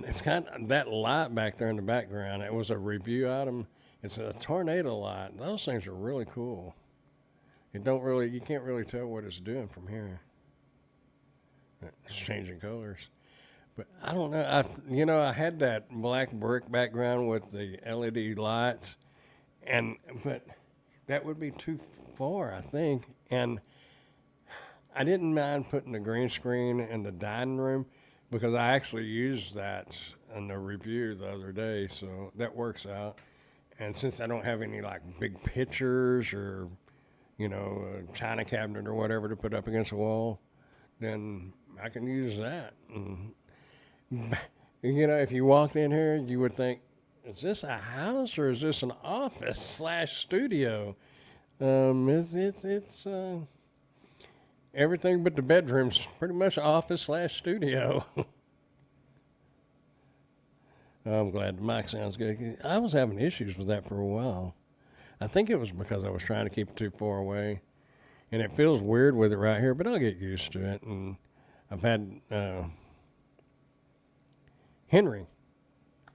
it's kind of that light back there in the background. It was a review item. It's a tornado light. Those things are really cool. You can't really tell what it's doing from here. It's changing colors. But I don't know. I had that black brick background with the LED lights, but that would be too far, I think. And I didn't mind putting the green screen in the dining room because I actually used that in the review the other day, so that works out. And since I don't have any like big pictures or a china cabinet or whatever to put up against the wall, then I can use that. And, if you walked in here, you would think, is this a house or is this an office / studio? It's everything but the bedroom's pretty much office / studio. I'm glad the mic sounds good. I was having issues with that for a while. I think it was because I was trying to keep it too far away. And it feels weird with it right here, but I'll get used to it. And I've had Henry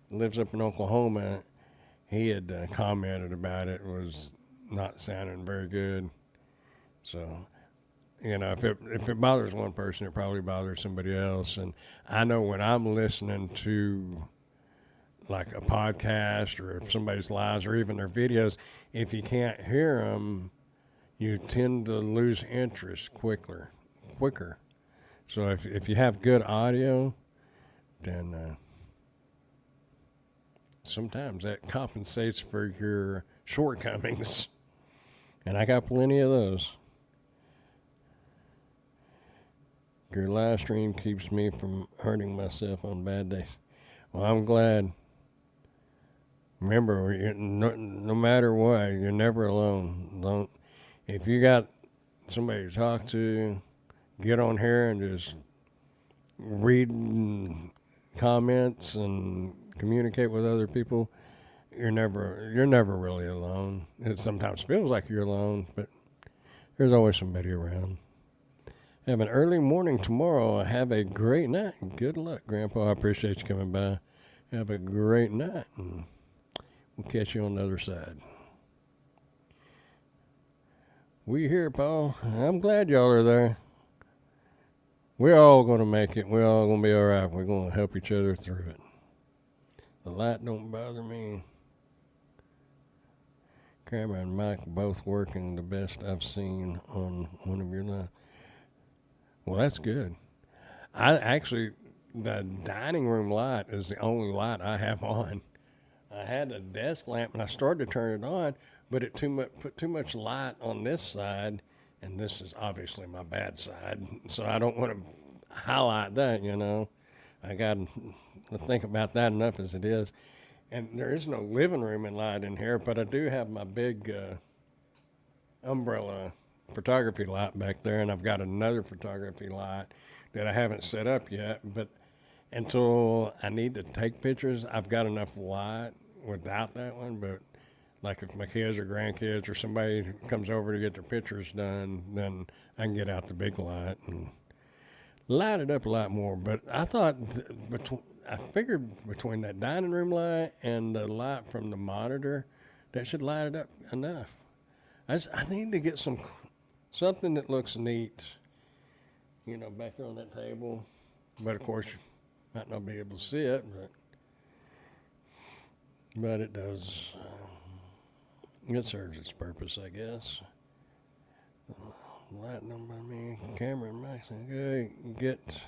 lives up in Oklahoma. He had commented about it was not sounding very good. So, if it bothers one person, it probably bothers somebody else. And I know when I'm listening to like a podcast or somebody's lives or even their videos, if you can't hear them, you tend to lose interest quicker. So if you have good audio, then sometimes that compensates for your shortcomings. And I got plenty of those. Your live stream keeps me from hurting myself on bad days. Well, I'm glad. Remember, no matter what, you're never alone. If you got somebody to talk to, get on here and just read comments and communicate with other people. You're never really alone. It sometimes feels like you're alone, but there's always somebody around. Have an early morning tomorrow. Have a great night. Good luck, Grandpa. I appreciate you coming by. Have a great night. And we'll catch you on the other side. We here, Paul. I'm glad y'all are there. We're all going to make it. We're all going to be all right. We're going to help each other through it. The light don't bother me. Camera and mic both working the best I've seen on one of your lives. Well, that's good. The dining room light is the only light I have on. I had a desk lamp and I started to turn it on, but it put too much light on this side, and this is obviously my bad side. So I don't want to highlight that, I got to think about that enough as it is. And there is no living room and light in here, but I do have my big umbrella photography light back there, and I've got another photography light that I haven't set up yet. But until I need to take pictures, I've got enough light without that one. But like if my kids or grandkids or somebody comes over to get their pictures done, then I can get out the big light and light it up a lot more. But I thought I figured between that dining room light and the light from the monitor, that should light it up enough. I need to get something that looks neat, back there on that table. But of course, you might not be able to see it, but it does. It serves its purpose, I guess. Lighting on by me, camera and Max. Okay, get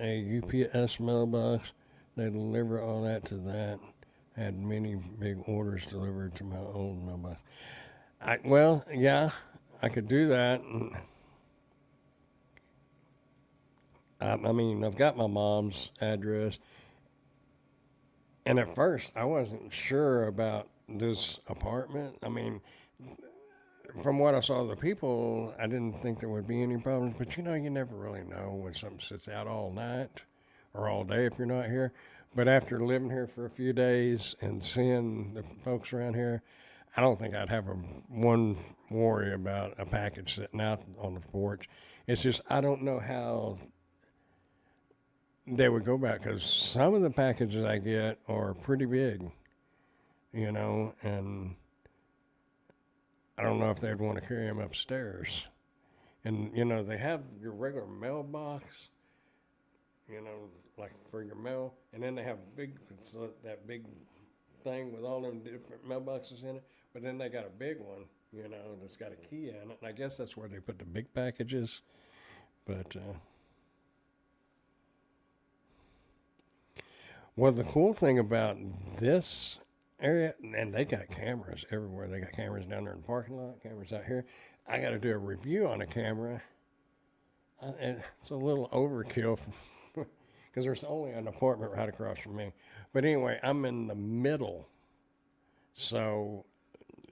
a UPS mailbox. They deliver all that to that. Had many big orders delivered to my old mailbox. Yeah, I could do that. I've got my mom's address. And at first, I wasn't sure about this apartment. From what I saw of the people, I didn't think there would be any problems. But you never really know when something sits out all night or all day if you're not here. But after living here for a few days and seeing the folks around here, I don't think I'd have one worry about a package sitting out on the porch. It's just I don't know how they would go back, because some of the packages I get are pretty big, and I don't know if they'd want to carry them upstairs. And, they have your regular mailbox, like for your mail, and then they have that big thing with all them different mailboxes in it, but then they got a big one, that's got a key in it, and I guess that's where they put the big packages, but, well, the cool thing about this area, and they got cameras everywhere. They got cameras down there in the parking lot, cameras out here. I got to do a review on a camera. It's a little overkill because there's only an apartment right across from me. But anyway, I'm in the middle. So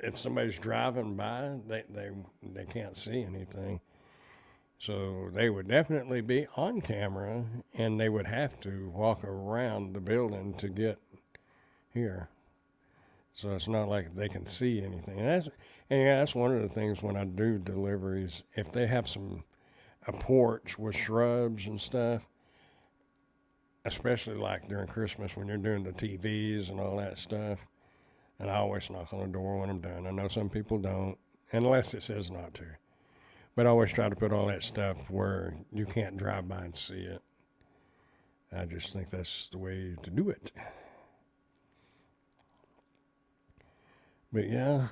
if somebody's driving by, they can't see anything. So they would definitely be on camera, and they would have to walk around the building to get here. So it's not like they can see anything. And that's one of the things when I do deliveries. If they have a porch with shrubs and stuff, especially like during Christmas when you're doing the TVs and all that stuff, and I always knock on the door when I'm done. I know some people don't, unless it says not to. But I always try to put all that stuff where you can't drive by and see it. I just think that's the way to do it. But yeah,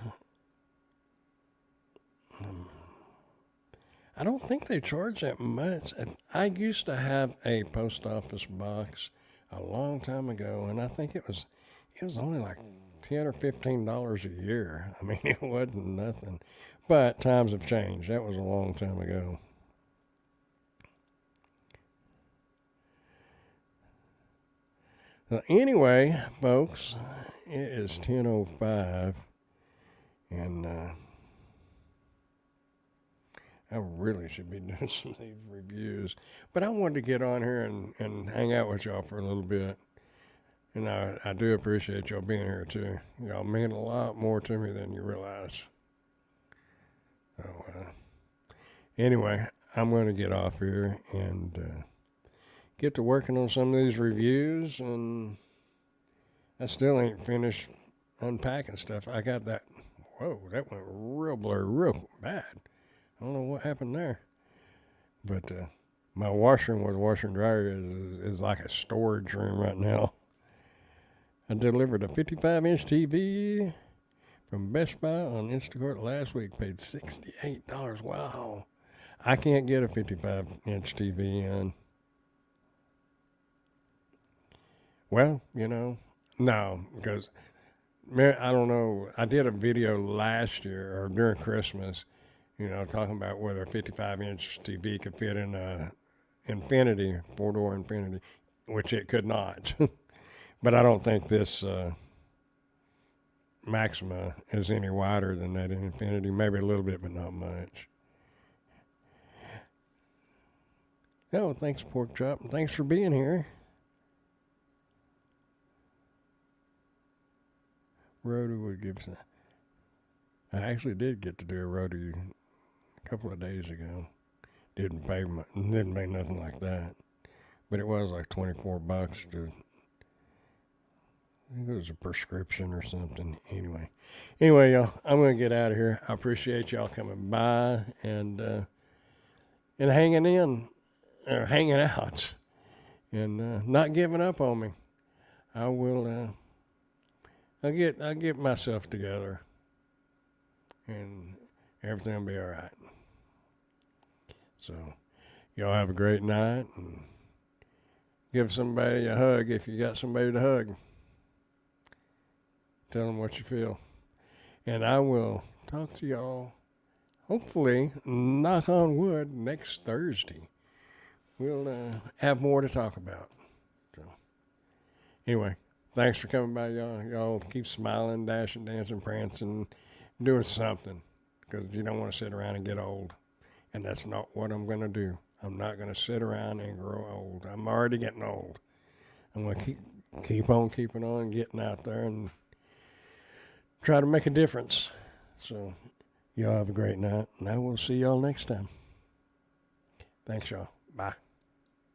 I don't think they charge that much. I used to have a post office box a long time ago, and I think it was only like $10 or $15 a year. It wasn't nothing. But times have changed. That was a long time ago. Anyway, folks, it is 10:05, and I really should be doing some of these reviews. But I wanted to get on here and hang out with y'all for a little bit. And I do appreciate y'all being here, too. Y'all mean a lot more to me than you realize. So, anyway, I'm going to get off here and get to working on some of these reviews. And I still ain't finished unpacking stuff. I got that. Whoa, that went real blurry, real bad. I don't know what happened there. But my washer and dryer is like a storage room right now. I delivered a 55-inch TV from Best Buy on Instacart last week. Paid $68. Wow. I can't get a 55-inch TV in. Well, no, because I don't know. I did a video last year or during Christmas, talking about whether a 55-inch TV could fit in a Infinity, 4-door Infinity, which it could not. But I don't think this Maxima is any wider than that Infinity. Maybe a little bit, but not much. Oh, thanks, Pork Chop. Thanks for being here. Roto gives. I actually did get to do a roto a couple of days ago. Didn't pay nothing like that, but it was like $24 to. It was a prescription or something. Anyway, y'all, I'm going to get out of here. I appreciate y'all coming by. And and hanging in, or hanging out, and not giving up on me. I will. I'll get myself together, and everything will be all right. So, y'all have a great night, and give somebody a hug if you got somebody to hug. Tell them what you feel. And I will talk to y'all, hopefully, knock on wood, next Thursday. We'll have more to talk about. So, anyway, thanks for coming by, y'all. Y'all keep smiling, dashing, dancing, prancing, doing something, because you don't want to sit around and get old. And that's not what I'm going to do. I'm not going to sit around and grow old. I'm already getting old. I'm going to keep on keeping on, getting out there and try to make a difference. So, y'all have a great night, and I will see y'all next time. Thanks, y'all. Bye.